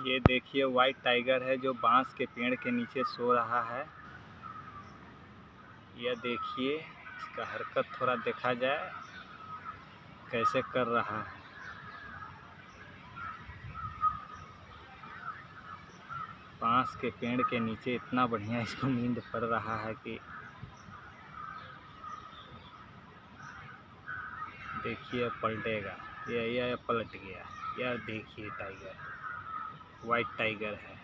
ये देखिए white tiger है जो बांस के पेड़ के नीचे सो रहा है। यह देखिए इसका हरकत थोड़ा देखा जाए कैसे कर रहा है। बांस के पेड़ के नीचे इतना बढ़िया इसको नींद पड़ रहा है कि देखिए पलटेगा। यह पलट गया। यह देखिए टाइगर, वाइट टाइगर है।